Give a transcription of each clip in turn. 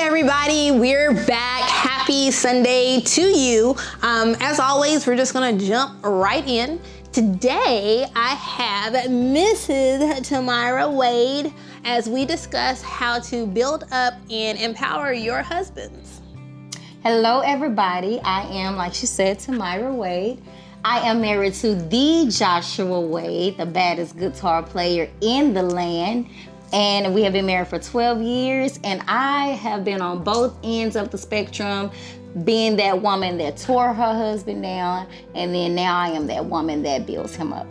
everybody, we're back. Happy Sunday to you. As always, we're just gonna jump right in. Today, I have Mrs. Tamira Wade as we discuss how to build up and empower your husbands. Hello, everybody. I am, like she said, Tamira Wade. I am married to the Joshua Wade, the baddest guitar player in the land. And we have been married for 12 years, and I have been on both ends of the spectrum, being that woman that tore her husband down, and then now I am that woman that builds him up.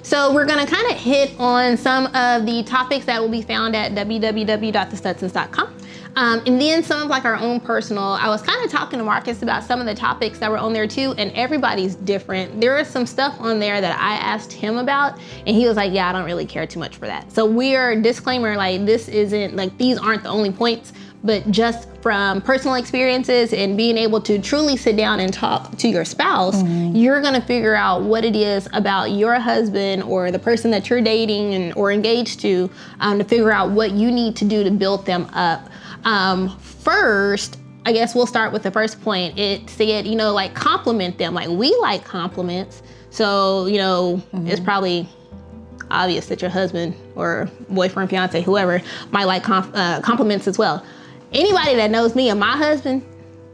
So we're gonna kind of hit on some of the topics that will be found at www.thestudsons.com. And then some of like our own personal, I was kind of talking to Marcus about some of the topics that were on there too, and everybody's different. There is some stuff on there that I asked him about, and he was like, yeah, I don't really care too much for that. So we're, disclaimer, like this isn't, like these aren't the only points, but just from personal experiences and being able to truly sit down and talk to your spouse, you're gonna figure out what it is about your husband or the person that you're dating and or engaged to figure out what you need to do to build them up. First, I guess we'll start with the first point. It said, you know, like compliment them. Like we like compliments. So, you know, it's probably obvious that your husband or boyfriend, fiance, whoever might like compliments as well. Anybody that knows me and my husband,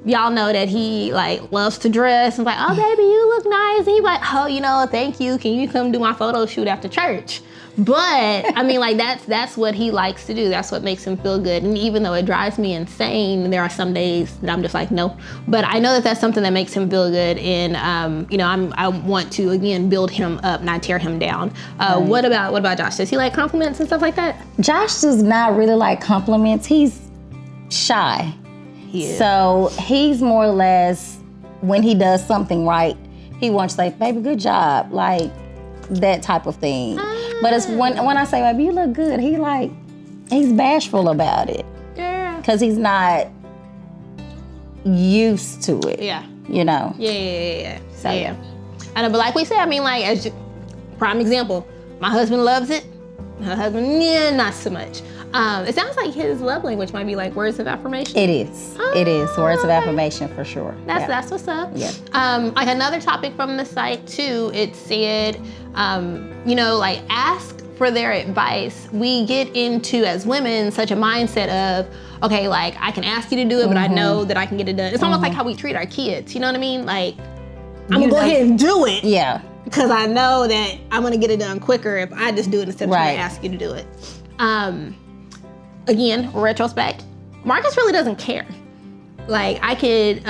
y'all know that he like loves to dress and like, oh baby, you look nice. And he's like, oh, you know, thank you. Can you come do my photo shoot after church? But I mean, like that's what he likes to do. That's what makes him feel good. And even though it drives me insane, there are some days that I'm just like, no. But I know that that's something that makes him feel good. And you know, I want to again build him up, not tear him down. Right. What about Josh? Does he like compliments and stuff like that? Josh does not really like compliments. He's shy. Yeah. So he's more or less, when he does something right, he wants to say, baby, good job. Like that type of thing. But it's when I say, baby, you look good, he's bashful about it. Yeah. Because he's not used to it. Yeah. You know? Yeah. So, yeah. I know, but like we said, I mean, like, as prime example, my husband loves it. Her husband, yeah, not so much. It sounds like his love language might be like words of affirmation. It is. It is. Words of affirmation for sure. That's what's up. Yeah. Like another topic from the site too, it said, you know, like ask for their advice. We get into, as women, such a mindset of, okay, like I can ask you to do it, but I know that I can get it done. It's almost like how we treat our kids. You know what I mean? Like, I'm gonna go ahead and do it. Yeah. Because I know that I'm gonna get it done quicker if I just do it instead of trying to ask you to do it. Again, retrospect, Marcus really doesn't care. Like I could,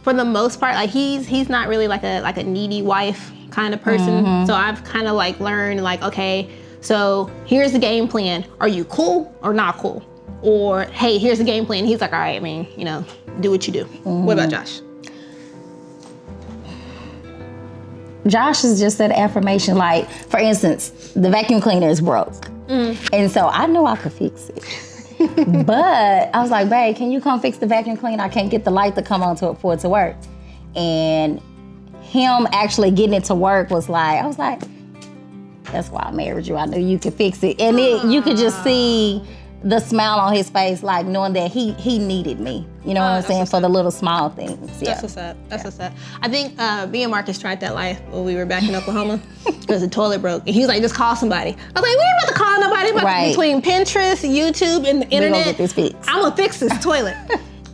for the most part, like he's not really like a needy wife kind of person. So I've kind of like learned like, okay, so here's the game plan. Are you cool or not cool? Or hey, here's the game plan. He's like, all right, I mean, you know, do what you do. What about Josh? Josh is just that affirmation. Like, for instance, the vacuum cleaner is broke. And so I knew I could fix it. But I was like, babe, can you come fix the vacuum cleaner? I can't get the light to come on for it to work. And him actually getting it to work was like, I was like, that's why I married you. I knew you could fix it. And you could just see the smile on his face, like knowing that he needed me. You know what I'm saying? For the little small things. That's what's up. That's what's up. I think me and Marcus tried that life when we were back in Oklahoma because the toilet broke. And he was like, just call somebody. I was like, we ain't about to call nobody. Between Pinterest, YouTube, and the internet, I'm gonna fix this toilet.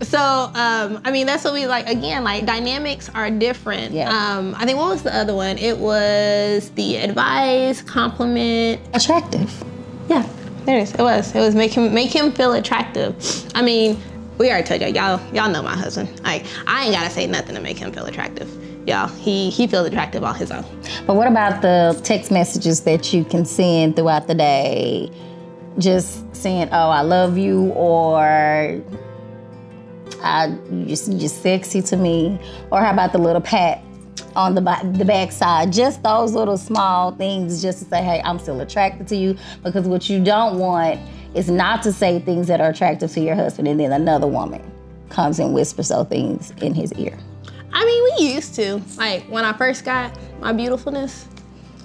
So, I mean, that's what we like. Again, like dynamics are different. Yeah. I think, what was the other one? It was the advice, compliment. Attractive. Yeah. There it is. It was make him feel attractive. I mean, we already told y'all know my husband. Like, I ain't gotta say nothing to make him feel attractive. Y'all, he feels attractive on his own. But what about the text messages that you can send throughout the day? Just saying, oh, I love you, or you're sexy to me. Or how about the little pat on the back side? Just those little small things just to say, hey, I'm still attracted to you. Because what you don't want is not to say things that are attractive to your husband and then another woman comes and whispers those things in his ear. I mean, we used to. Like, when I first got my beautifulness,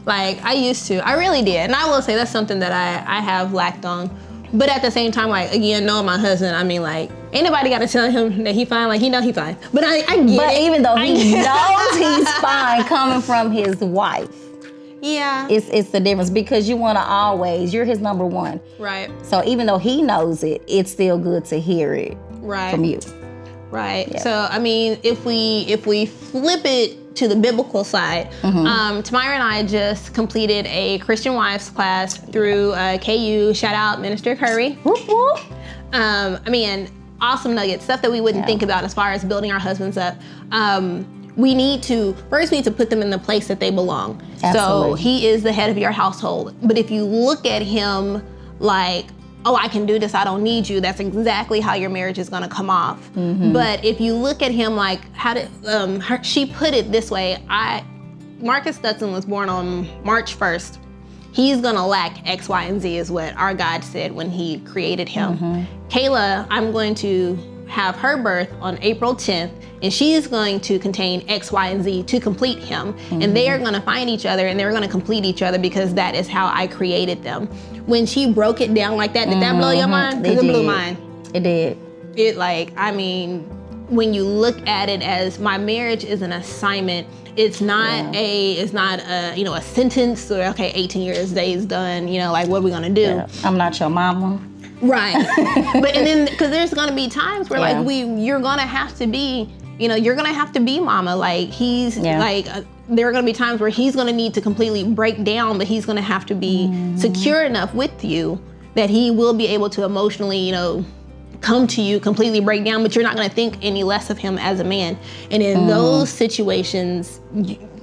like, I used to. I really did. And I will say that's something that I have lacked on But at the same time, like, again, knowing my husband, I mean, like, ain't nobody got to tell him that he fine. Like, he know he fine. But I get it. But even though he knows he's fine coming from his wife. Yeah. It's the difference because you want to always, you're his number one. Right. So even though he knows it, it's still good to hear it from you. Right. Yep. So, I mean, if we flip it to the biblical side, Tamira and I just completed a Christian wives class through KU. Shout out Minister Curry. Whoop, whoop. I mean, awesome nuggets, stuff that we wouldn't think about as far as building our husbands up. We need to put them in the place that they belong. Absolutely. So he is the head of your household. But if you look at him like, oh, I can do this, I don't need you, that's exactly how your marriage is gonna come off. But if you look at him like, she put it this way, Marcus Stutson was born on March 1st. He's gonna lack X, Y, and Z is what our God said when he created him. Kayla, I'm going to have her birth on April 10th, and she's going to contain X, Y, and Z to complete him. And they are gonna find each other and they're gonna complete each other because that is how I created them. When she broke it down like that, did that blow your mind? Because it blew mine. It did. It when you look at it as my marriage is an assignment, it's not a sentence or, okay, 18 years, day's done, like, what are we gonna do? Yeah. I'm not your mama. Right. And then, because there's gonna be times where you're gonna have to be, you're gonna have to be mama. Like, he's there are gonna be times where he's gonna need to completely break down, but he's gonna have to be secure enough with you that he will be able to emotionally, come to you, completely break down, but you're not gonna think any less of him as a man. And in those situations,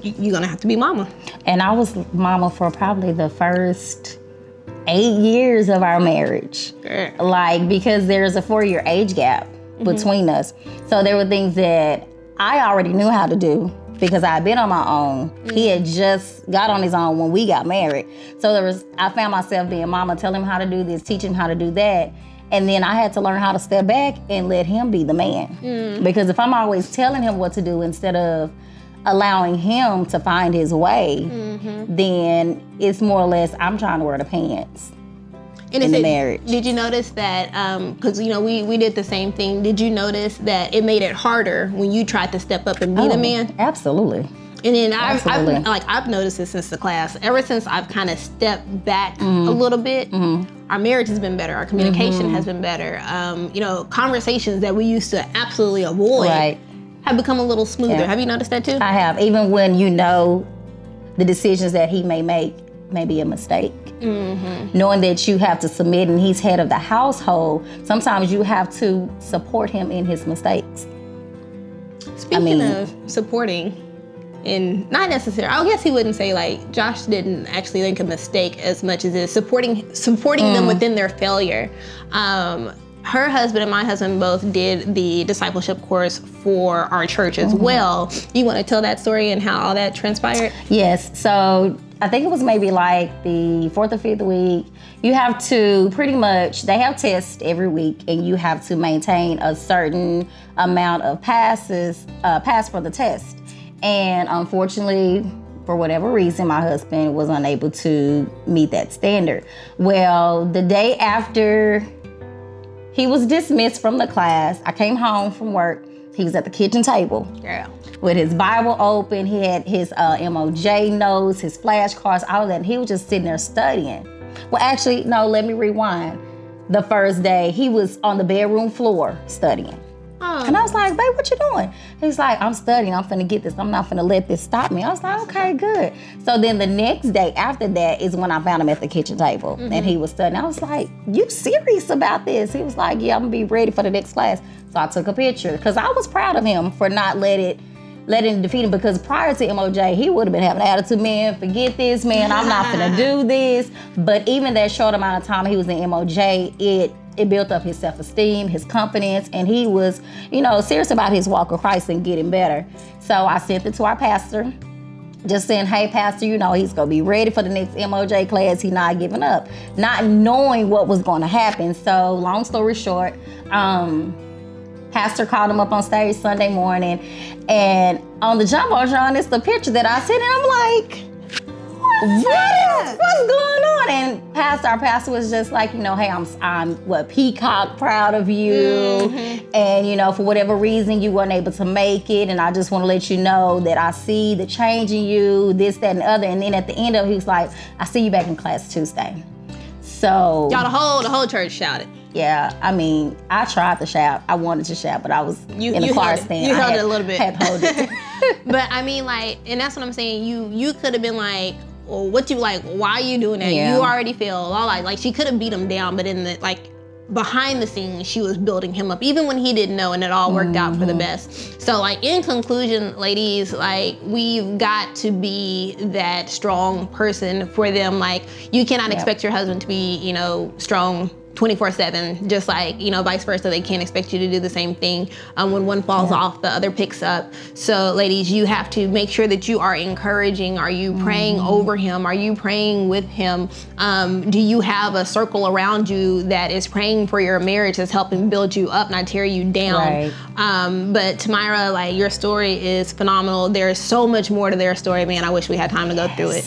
you're gonna have to be mama. And I was mama for probably the first 8 years of our marriage. Like, because there's a 4-year age gap between us. So there were things that I already knew how to do because I had been on my own. He had just got on his own when we got married. So I found myself being mama, telling him how to do this, teaching him how to do that. And then I had to learn how to step back and let him be the man. Because if I'm always telling him what to do instead of allowing him to find his way, then it's more or less I'm trying to wear the pants in the marriage. Did you notice that, because we did the same thing, did you notice that it made it harder when you tried to step up and be the man? Absolutely. And then I've noticed this since the class. Ever since I've kind of stepped back a little bit, our marriage has been better. Our communication has been better. Conversations that we used to absolutely avoid have become a little smoother. Yeah. Have you noticed that too? I have. Even when the decisions that he may make may be a mistake. Knowing that you have to submit and he's head of the household, sometimes you have to support him in his mistakes. Speaking of supporting, and not necessarily, I guess he wouldn't say like Josh didn't actually make a mistake as much as is supporting them within their failure. Her husband and my husband both did the discipleship course for our church as well. You want to tell that story and how all that transpired? Yes. So I think it was maybe like the 4th or 5th week. You have to they have tests every week, and you have to maintain a certain amount of pass for the test. And unfortunately, for whatever reason, my husband was unable to meet that standard. Well, the day after he was dismissed from the class, I came home from work. He was at the kitchen table with his Bible open. He had his MOJ notes, his flashcards, all of that. And he was just sitting there studying. Well, actually, no, let me rewind. The first day, he was on the bedroom floor studying. And I was like, babe, what you doing? He's like, I'm studying. I'm finna get this. I'm not finna let this stop me. I was like, okay, good. So then the next day after that is when I found him at the kitchen table and he was studying. I was like, you serious about this? He was like, yeah, I'm gonna be ready for the next class. So I took a picture because I was proud of him for not letting it defeat him, because prior to MOJ, he would have been having an attitude, man, forget this, man, I'm not finna do this. But even that short amount of time he was in MOJ, it built up his self-esteem, his confidence, and he was, serious about his walk of Christ and getting better. So I sent it to our pastor, just saying, hey, pastor, he's gonna be ready for the next MOJ class. He's not giving up, not knowing what was gonna happen. So long story short, pastor called him up on stage Sunday morning, and on the Jumbotron, it's the picture that I sent, and I'm like, what's going on? And our pastor was just like, you know, hey, I'm what, peacock proud of you. And, you know, for whatever reason, you weren't able to make it. And I just want to let you know that I see the change in you, this, that, and the other. And then at the end of it, he was like, I see you back in class Tuesday. So. Y'all, the whole church shouted. Yeah, I mean, I tried to shout. I wanted to shout, but I was in the choir stand. You held it a little bit. Had to hold it. But I mean, like, and that's what I'm saying. You could have been like, well, what you like? Why are you doing that? Yeah. You already feel all like she could have beat him down, but in the like behind the scenes, she was building him up, even when he didn't know, and it all worked out for the best. So, like, in conclusion, ladies, like, we've got to be that strong person for them. Like, you cannot expect your husband to be, you know, strong 24/7, just like, you know, vice versa. They can't expect you to do the same thing. When one falls off, the other picks up. So ladies, you have to make sure that you are encouraging. Are you praying over him? Are you praying with him? Do you have a circle around you that is praying for your marriage, that's helping build you up, not tear you down? Right. But Tamira, like, your story is phenomenal. There's so much more to their story, man. I wish we had time to go through it.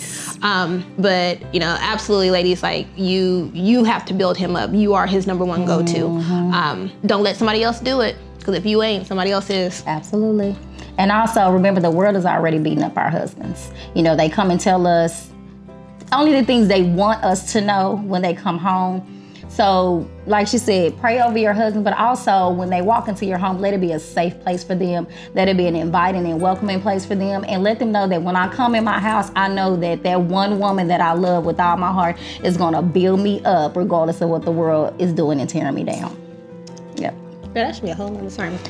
But, you know, absolutely, ladies, like, you have to build him up. You are his number one go-to. Don't let somebody else do it, because if you ain't, somebody else is. Absolutely. And also, remember, the world is already beating up our husbands. You know, they come and tell us only the things they want us to know when they come home. So, like she said, pray over your husband, but also when they walk into your home, let it be a safe place for them. Let it be an inviting and welcoming place for them. And let them know that when I come in my house, I know that that one woman that I love with all my heart is going to build me up regardless of what the world is doing and tearing me down. Yep. That should be a whole other sermon.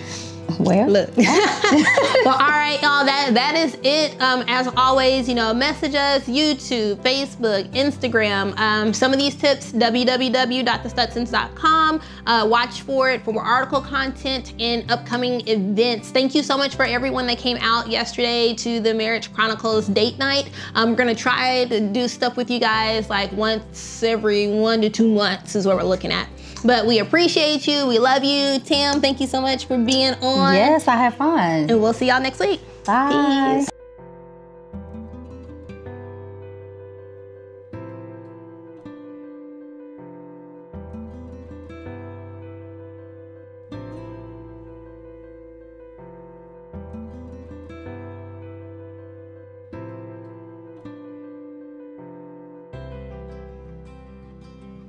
Well, look. Well, all right, y'all. That is it. As always, you know, message us, YouTube, Facebook, Instagram. Some of these tips, www.thestudsons.com. Watch for it for more article content and upcoming events. Thank you so much for everyone that came out yesterday to the Marriage Chronicles date night. We're gonna try to do stuff with you guys like once every 1 to 2 months is what we're looking at. But we appreciate you. We love you. Tam, thank you so much for being on. Yes, I had fun. And we'll see y'all next week. Bye. Peace.